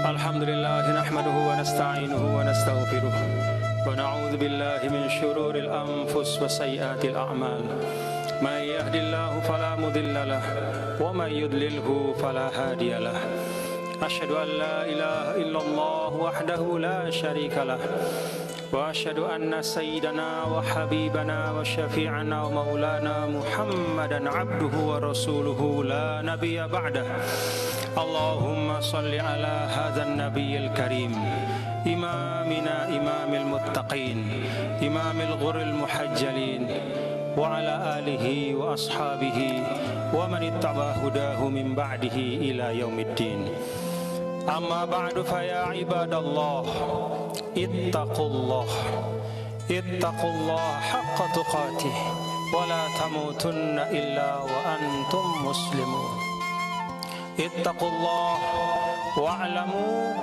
Alhamdulillah nahmaduhu wa nasta'inuhu wa nastaghfiruh wa na'udzu billahi min shururil anfus wa sayyiatil a'mal. May yahdihillahu fala mudilla lahu wa may yudlilhu fala hadiya lahu. Asyhadu an la ilaha illallah wahdahu la syarika lah wa asyhadu anna sayyidana wa habibana wa syafi'ana wa maulana Muhammadan abduhu wa rasuluhu la nabiyya ba'dah. Allahumma salli ala hadzal nabiyil karim imamina imamil muttaqin imamil ghurril muhajjalin wa ala alihi wa ashabihi wa man ittaba hudahu min ba'dihi ila yaumiddin. Amma ba'du fa ya ibadallah ittaqullah haqqa tuqatih wa la tamutunna illa wa antum muslimun. Ittaqullah wa'lamu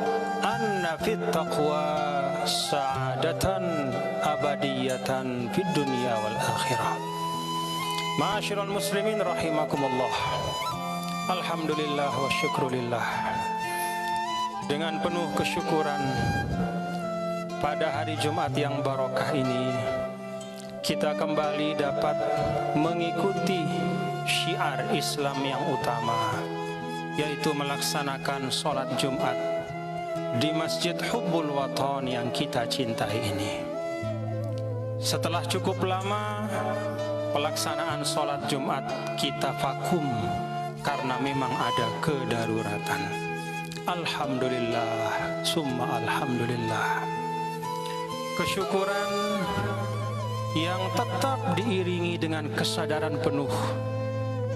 anna fit taqwa sa'adatan abadiyatan fid dunya wal akhirah. Ma'asyiral muslimin rahimakumullah. Alhamdulillah wa syukrulillah. Dengan penuh kesyukuran pada hari Jumat yang barokah ini kita kembali dapat mengikuti syiar Islam yang utama, yaitu melaksanakan sholat Jumat di Masjid Hubbul Watan yang kita cintai ini. Setelah cukup lama pelaksanaan sholat Jumat kita vakum karena memang ada kedaruratan. Alhamdulillah, summa alhamdulillah. Kesyukuran yang tetap diiringi dengan kesadaran penuh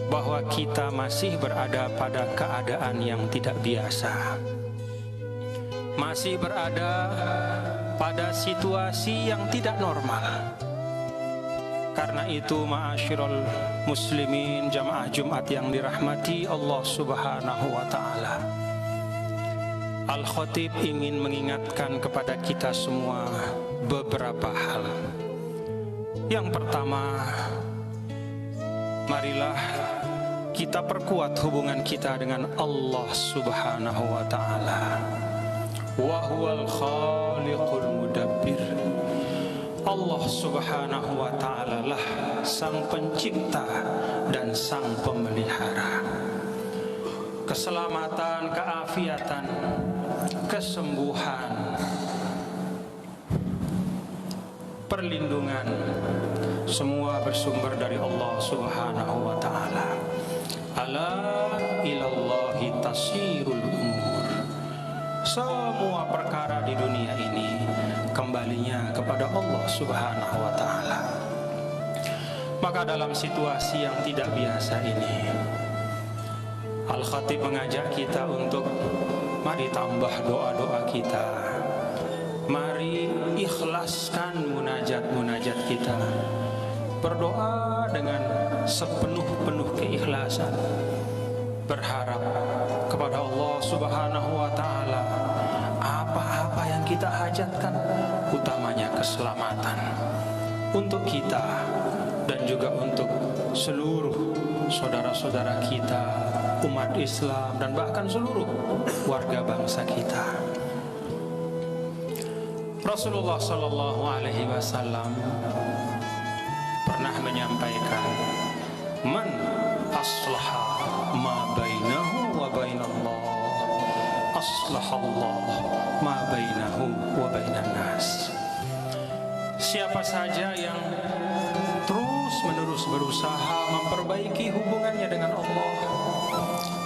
bahwa kita masih berada pada keadaan yang tidak biasa, masih berada pada situasi yang tidak normal. Karena itu ma'asyiral muslimin jamaah Jumat yang dirahmati Allah Subhanahu wa ta'ala, Al-Khatib ingin mengingatkan kepada kita semua beberapa hal. Yang pertama, marilah kita perkuat hubungan kita dengan Allah Subhanahu wa ta'ala. Wa huwal khaliqul mudabbir. Allah Subhanahu wa ta'ala lah sang pencipta dan sang pemelihara. Keselamatan, keafiatan, kesembuhan, perlindungan, semua bersumber dari Allah Subhanahu wa ta'ala. Ala ilallahi tasirul umur. Semua perkara di dunia ini kembalinya kepada Allah Subhanahu wa ta'ala. Maka dalam situasi yang tidak biasa ini, Al-Khatib mengajak kita untuk mari tambah doa-doa kita. Mari ikhlaskan munajat-munajat kita. Berdoa dengan sepenuh-penuh keikhlasan, berharap kepada Allah Subhanahu wa ta'ala apa-apa yang kita hajatkan, utamanya keselamatan untuk kita dan juga untuk seluruh saudara-saudara kita, umat Islam, dan bahkan seluruh warga bangsa kita. Rasulullah sallallahu alaihi wasallam pernah menyampaikan, man aslaha ma bainahu wa bainallah aslahallah ma bainahu wa bainan nas. Siapa saja yang terus-menerus berusaha memperbaiki hubungannya dengan Allah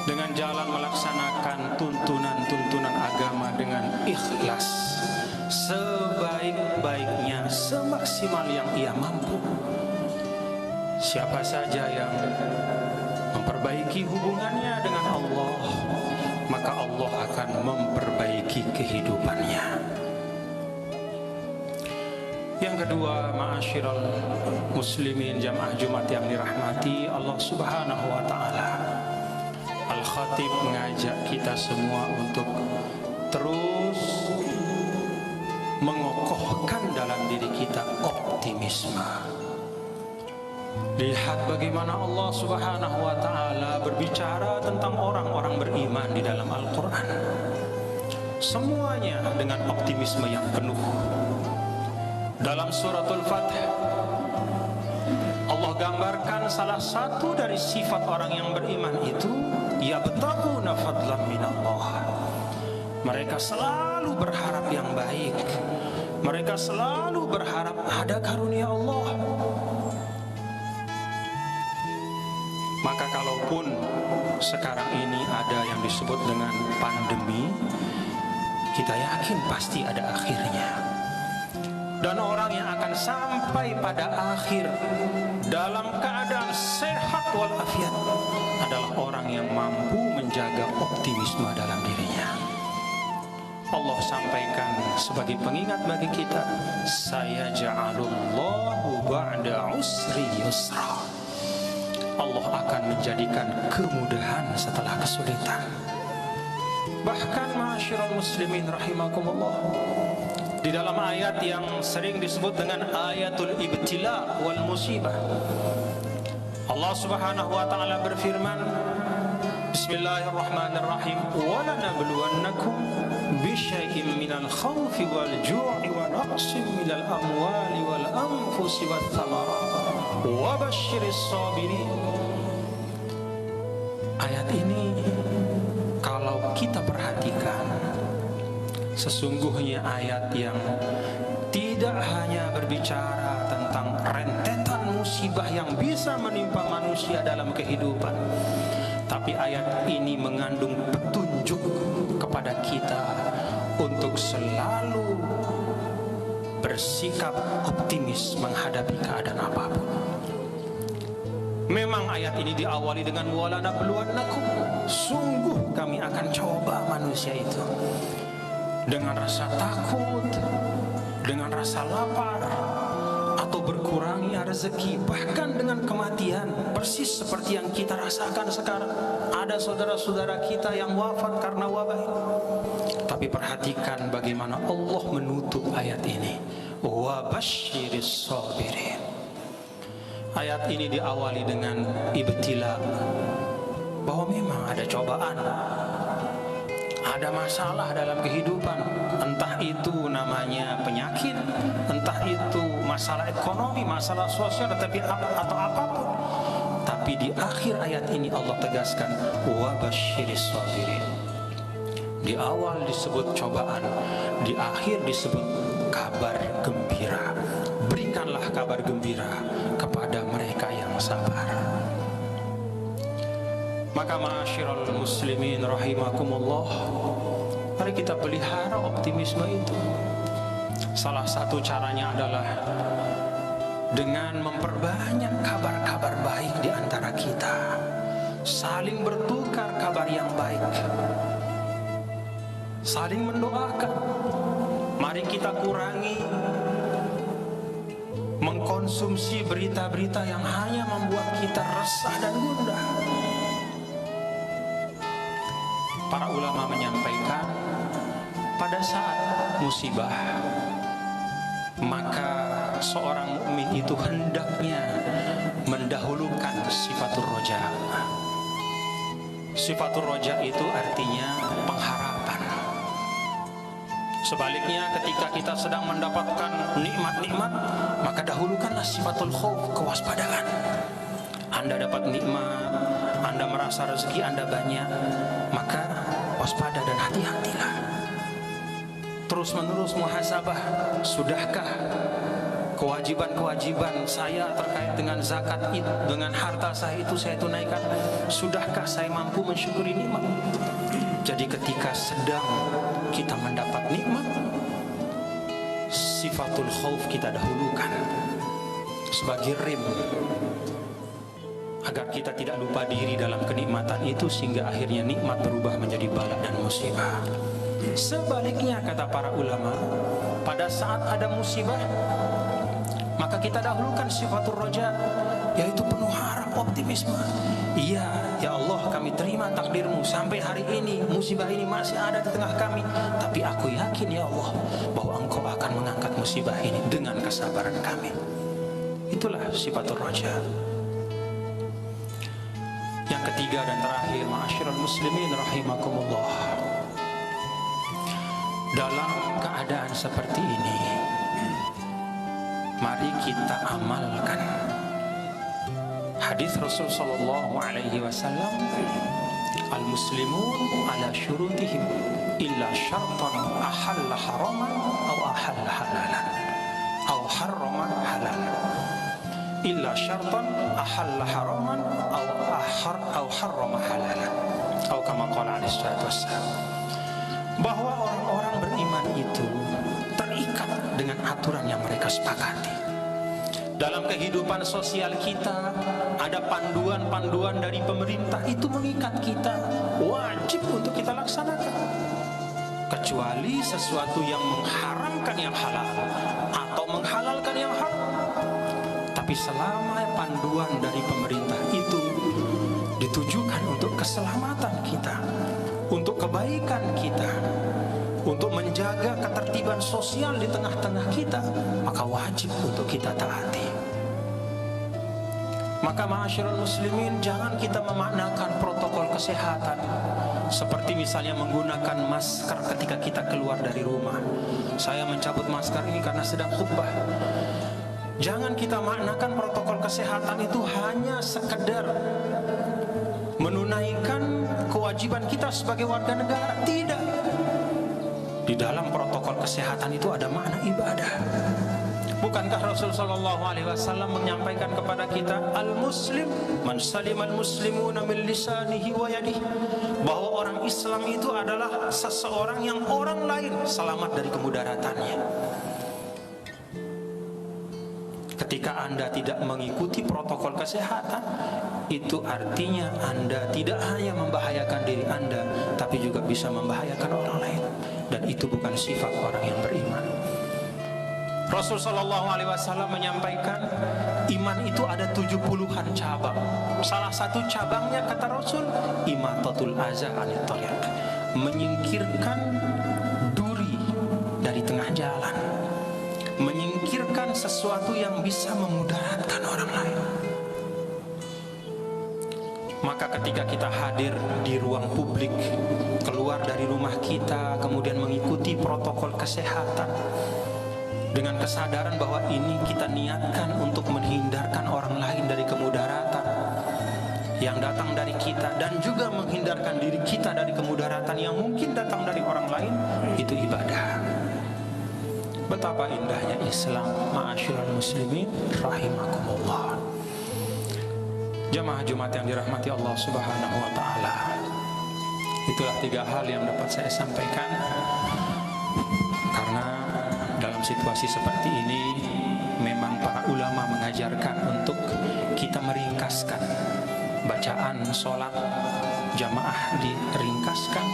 dengan jalan melaksanakan tuntunan-tuntunan agama dengan ikhlas sebaik-baiknya, semaksimal yang ia mampu. Siapa saja yang memperbaiki hubungannya dengan Allah, maka Allah Allah akan memperbaiki kehidupannya. Yang kedua, ma'asyiral muslimin jamaah Jumat yang dirahmati Allah Subhanahu wa taala. Al-Khatib mengajak kita semua untuk terus mengokohkan dalam diri kita optimisme. Lihat bagaimana Allah Subhanahu wa taala berbicara tentang orang-orang beriman di dalam Al-Qur'an. Semuanya dengan optimisme yang penuh. Dalam suratul Fath, Allah gambarkan salah satu dari sifat orang yang beriman itu, yabtaguna fadlan minallah. Mereka selalu berharap yang baik. Mereka selalu berharap ada karunia Allah. Maka kalaupun sekarang ini ada yang disebut dengan pandemi, kita yakin pasti ada akhirnya. Dan orang yang akan sampai pada akhir dalam keadaan sehat walafiat adalah orang yang mampu menjaga optimisme dalam dirinya. Allah sampaikan sebagai pengingat bagi kita, sayaj'alullahu ba'da usri yusra. Allah akan menjadikan kemudahan setelah kesulitan. Bahkan ma'asyiral muslimin rahimakumullah, di dalam ayat yang sering disebut dengan ayatul ibtila wal musibah, Allah Subhanahu wa taala berfirman, Bismillahirrahmanirrahim, wa lanabluwannakum bisyai'in minal khawfi wal ju'i wa naqsin minal amwali wal anfusi wath thamarat wa basyiris sabirin. Ayat ini kalau kita perhatikan, sesungguhnya ayat yang tidak hanya berbicara tentang rentetan musibah yang bisa menimpa manusia dalam kehidupan, tapi ayat ini mengandung petunjuk kepada kita untuk selalu bersikap optimis menghadapi keadaan apapun. Memang ayat ini diawali dengan walanabluwannakum, sungguh kami akan coba manusia itu dengan rasa takut, dengan rasa lapar, atau berkurangnya rezeki, bahkan dengan kematian, persis seperti yang kita rasakan sekarang. Ada saudara-saudara kita yang wafat karena wabah ini. Tapi perhatikan bagaimana Allah menutup ayat ini, wa basyiris sabirin. Ayat ini diawali dengan ibtila, bahwa memang ada cobaan, ada masalah dalam kehidupan, entah itu namanya penyakit, entah itu masalah ekonomi, masalah sosial, atau apapun. Tapi di akhir ayat ini Allah tegaskan, wa basyiris sabirin. Di awal disebut cobaan, di akhir disebut kabar gembira. Berikanlah kabar gembira kepada mereka yang sabar. Maka ma'asyiral muslimin rahimakumullah, mari kita pelihara optimisme itu. Salah satu caranya adalah dengan memperbanyak kabar-kabar baik di antara kita, saling bertukar kabar yang baik, saling mendoakan. Mari kita kurangi mengkonsumsi berita-berita yang hanya membuat kita resah dan gundah. Para ulama menyampaikan, pada saat musibah, maka seorang mukmin itu hendaknya mendahulukan sifatur roja. Sifatur roja itu artinya pengharapan. Sebaliknya, ketika kita sedang mendapatkan nikmat-nikmat, maka dahulukanlah sifatul khauf, kewaspadaan. Anda dapat nikmat, Anda merasa rezeki Anda banyak, maka waspada dan hati-hatilah. Terus-menerus muhasabah, sudahkah kewajiban-kewajiban saya terkait dengan zakat itu, dengan harta saya itu saya tunaikan? Sudahkah saya mampu mensyukuri nikmat? Jadi ketika sedang kita mendapat nikmat, sifatul khauf kita dahulukan sebagai rem agar kita tidak lupa diri dalam kenikmatan itu sehingga akhirnya nikmat berubah menjadi bala dan musibah. Sebaliknya kata para ulama, pada saat ada musibah maka kita dahulukan sifatul roja, yaitu penuh harap, optimisme. Iya, ya Allah, kami terima takdirmu sampai hari ini musibah ini masih ada di tengah kami, tapi aku yakin ya Allah bahwa Engkau akan mengangkat musibah ini dengan kesabaran kami. Itulah sifatul roja. Yang ketiga dan terakhir, ma'asyiral muslimin rahimakumullah, dalam keadaan seperti ini mari kita amalkan hadis Rasul sallallahu alaihi wasallam, al-muslimun ala syurutihim illa syartan ahalla haraman aw ahalla halalan aw harrama halalan, illa syartan ahalla haraman aw harrama halalan, atau kama qala alaihi salatu wassalam, bahwa orang-orang beriman itu terikat dengan aturan yang mereka sepakati. Dalam kehidupan sosial kita ada panduan-panduan dari pemerintah, itu mengikat kita, wajib untuk kita laksanakan, kecuali sesuatu yang mengharamkan yang halal atau menghalalkan yang haram. Tapi selama panduan dari pemerintah itu ditujukan untuk keselamatan kita, untuk kebaikan kita, untuk menjaga ketertiban sosial di tengah-tengah kita, maka wajib untuk kita taati. Maka ma'asyiral muslimin, jangan kita memaknakan protokol kesehatan seperti misalnya menggunakan masker ketika kita keluar dari rumah. Saya mencabut masker ini karena sedang khutbah. Jangan kita maknakan protokol kesehatan itu hanya sekedar menunaikan kewajiban kita sebagai warga negara. Tidak. Di dalam protokol kesehatan itu ada makna ibadah. Bukankah Rasulullah SAW menyampaikan kepada kita, al-muslim man salimal muslimuna min lisanihi wa yadihi, bahwa orang Islam itu adalah seseorang yang orang lain selamat dari kemudaratannya. Ketika Anda tidak mengikuti protokol kesehatan, itu artinya Anda tidak hanya membahayakan diri Anda, tapi juga bisa membahayakan orang lain. Dan itu bukan sifat orang yang beriman. Rasul sallallahu alaihi wasallam menyampaikan, iman itu ada 70-an cabang. Salah satu cabangnya kata Rasul, imatatul aza anit thariq, menyingkirkan duri dari tengah jalan, menyingkirkan sesuatu yang bisa memudaratkan orang lain. Maka ketika kita hadir di ruang publik, keluar dari rumah kita, kemudian mengikuti protokol kesehatan dengan kesadaran bahwa ini kita niatkan untuk menghindarkan orang lain dari kemudaratan yang datang dari kita, dan juga menghindarkan diri kita dari kemudaratan yang mungkin datang dari orang lain, itu ibadah. Betapa indahnya Islam, ma'asyiral muslimin rahimakumullah. Jamaah Jumat yang dirahmati Allah Subhanahu wa taala. Itulah 3 hal yang dapat saya sampaikan, karena dalam situasi seperti ini memang para ulama mengajarkan untuk kita meringkaskan bacaan sholat jamaah, diringkaskan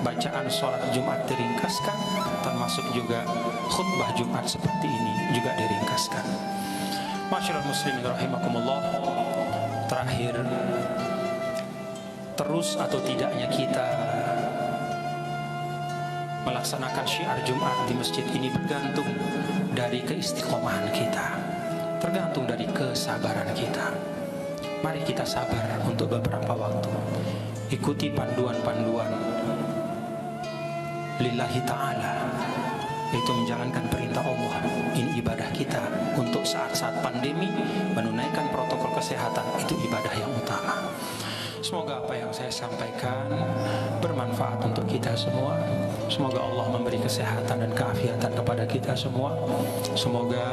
bacaan sholat Jumat, diringkaskan, termasuk juga khutbah Jumat seperti ini juga diringkaskan. Masyaallah muslimin rahimakumullah. Terakhir, terus atau tidaknya kita melaksanakan syiar Jumat di masjid ini bergantung dari keistiqomahan kita, tergantung dari kesabaran kita. Mari kita sabar untuk beberapa waktu, ikuti panduan-panduan lillahi ta'ala, yaitu menjalankan perintah Allah. Ini ibadah kita untuk saat-saat pandemi, menunaikan protokol kesehatan, itu ibadah yang utama. Semoga apa yang saya sampaikan bermanfaat untuk kita semua. Semoga Allah memberi kesehatan dan keafiatan kepada kita semua. Semoga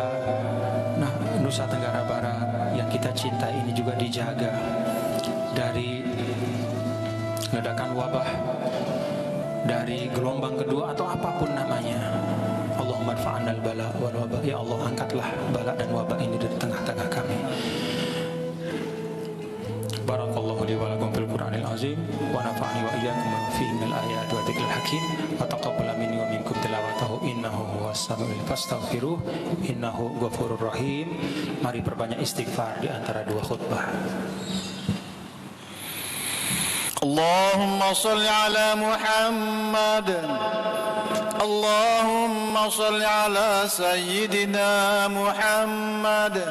Nusa Tenggara Barat yang kita cintai ini juga dijaga dari ledakan wabah, dari gelombang kedua atau apapun namanya. Allahumma rfa'anal bala wal wabah. Ya Allah, angkatlah bala dan wabah ini dari tengah-tengah kami. Barakallahu li wa lakum fil Qur'anil azim wa nafa'ani wa iyyakum bima fihi minal ayati wa dzikril hakim wa taqabbala minni wa minkum tilawatahu innahu huwas samiul fastaghfiruh innahu ghafurur rahim. Mari perbanyak istighfar di antara dua khutbah. Allahumma salli ala Muhammad, Allahumma salli ala Sayyidina Muhammad,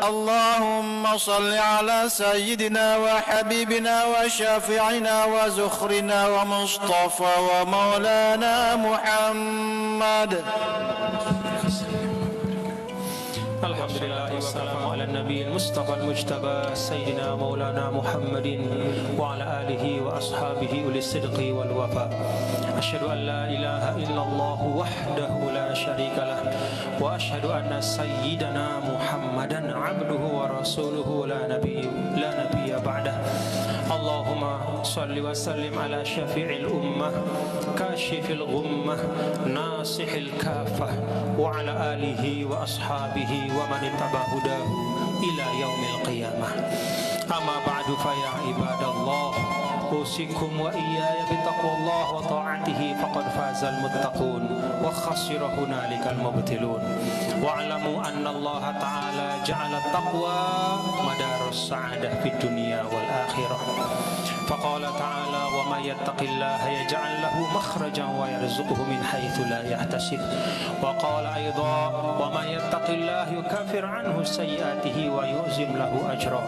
Allahumma salli ala Sayyidina wa Habibina wa Syafi'ina wa Zukhrina wa Mustafa wa Maulana Muhammad. Alhamdulillah wassalamu ala nabiyil mustafa al-mujtaba sayyidina maulana Muhammadin wa ala alihi wa ashabihi ulis sidqi wal wafa. Asyhadu an la ilaha illallah wahdahu la syarika lah wa asyhadu anna sayyidana Muhammadan abduhu wa rasuluhu la nabiyya ba'dah. Allahumma salli wa sallim ala syafi'il ummah kashifil ghummah nasihil kafah wa ala alihi wa ashabihi wa man ittaba hudahu ila yaumil qiyamah. Amma ba'du fa ya ibadallah, usikum wa iyaya bitaqwallah wa ta'atihi faqad fazal muttaqun wa khasira hunalikal mubtilun. Wa'lamu anna Allah ta'ala ja'ala taqwa madarus sa'adah fid dunya wal akhirah. Faqala ta'ala wa may yattaqillaha yaj'al lahu makhrajan wa yarzuqhu min haitsu la yahtasib. Wa qala aidan wa may yattaqillaha yukaffir anhu sayyi'atihi wa yu'zim lahu ajra.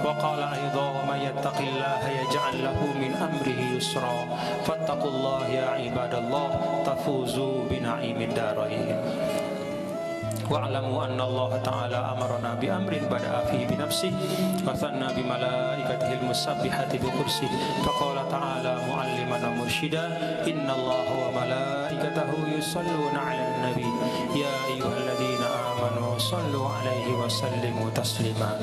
Wa qala aidan wa may yattaqillaha yaj'al lahu min amrihi yusra. Fattaqullaha ya ibadallah tafuzu bi na'imid darain. Wa'lamu anna Allah ta'ala amarna bi amrin bada'a fihi bi nafsihi wa thanna bi malaikatihi al-musabbihati bi kursihi. Faqala ta'ala mu'alliman wa mursyida inna Allah wa malaikatahu yusalluna 'alan nabi ya ayyuhalladzina amanu sallu 'alaihi wa sallimu taslima.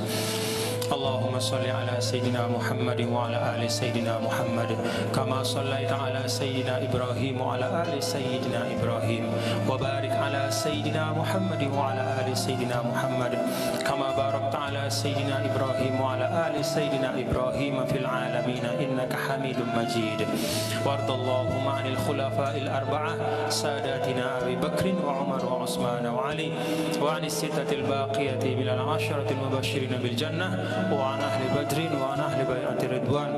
Allahumma salli ala Sayyidina Muhammad wa ala ali Sayyidina Muhammad kama sallaita ala Sayyidina Ibrahim wa ala ali Sayyidina Ibrahim wa barik ala Sayyidina Muhammad wa ala ali Sayyidina Muhammad kama barakta ala Sayyidina Ibrahim wa ala ali Sayyidina Ibrahim fil alamin innaka Hamidum Majid. Wardallahumma 'anil khulafa'il arba'ah sadatina Abi Bakr wa Umar wa Utsman wa Ali wa 'anis sittatil baqiyati minal 'asharatil mubasysyirin bil jannah wa an ahli badrin wa an ahli bai'ati ridwan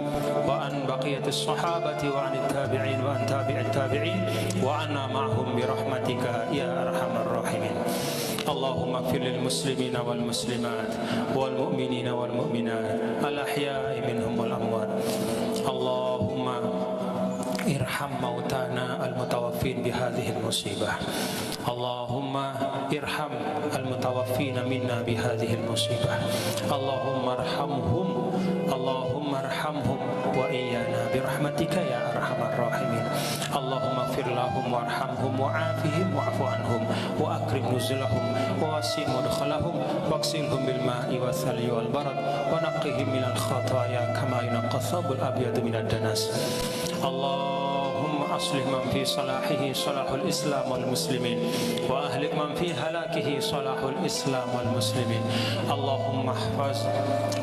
wa an baqiyatis sahabati wa an tabi'in wa an tabi'it tabi'in wa anna ma'hum bi rahmatika ya arhamar rahimin. Allahumma ighfir lil muslimina wal muslimat wal mu'minina wal mu'minat al ahya'i minhum wal amwat. Allahumma irham mautana al mutawaffin bi hadhihi al musibah. Allahumma irham al-mutawaffina minna bihadhihi al-musibah. Allahumma arhamhum wa iyyana birahmatika ya arhamar rahimin. Allahumma ighfir lahum warhamhum wa'afihim wa'fu anhum wa akrim nuzulahum wa wasi' mudkhalahum waghsilhum bil ma'i wa thalji wal barad wa naqqihim minal khataaya kama yunqqa thawbul abyadu minad danas. أصلح من في صلاحه صلاح الإسلام والمسلمين وأهلك من في هلاكه صلاح الإسلام والمسلمين. اللهم احفظ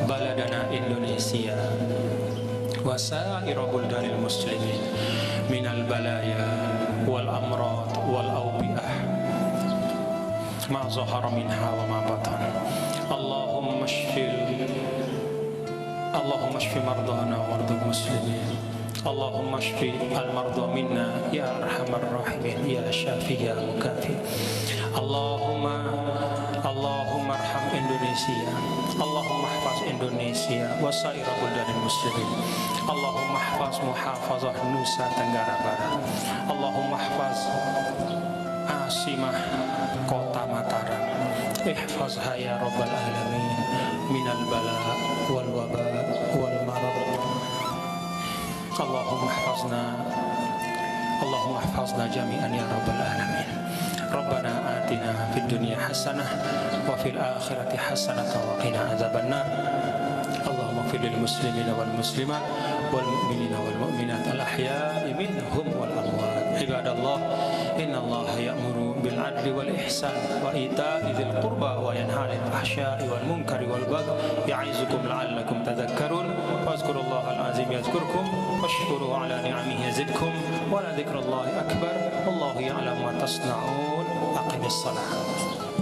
بلدنا إندونيسيا وسائر بلدان المسلمين من البلايا والأمراض والأوبئة ما ظهر منها وما بطن. اللهم اشف مرضانا ومرضى المسلمين. Allahumma shfi al-marda minna ya arhamar rahimin ya syafi ya mukafi. Allahumma arham Indonesia. Allahumma ihfaz Indonesia wa sa'ira buldanil muslimin. Allahumma ihfaz muhafazah Nusa Tenggara Barat. Allahumma ihfaz Asimah Kota Mataram. Ihfazha ya rabbal alamin minal bala wal waba wal marad. Allahumma ihfazna jami'an ya rabbal alamin. Rabbana atina fid dunya hasanah wa fil akhirati hasanah wa qina adzabannar. Allahumma ighfir lil muslimina wal muslimat wal mu'minina wal mu'minat al ahya'i minhum wal amwat. Ibadallah, innallaha ya'muru bil adli wal ihsan wa ita'i dzil qurba wa yanha 'anil fahsya'i wal munkari wal baghi ya'izukum la'allakum tadhakkarun. Wazkurallahal azim yazkurkum washkuru ala ni'amihi yazidkum wa la dzikrullahi akbar wallahu ya'lamu ma tasna'un. Aqimis shalah.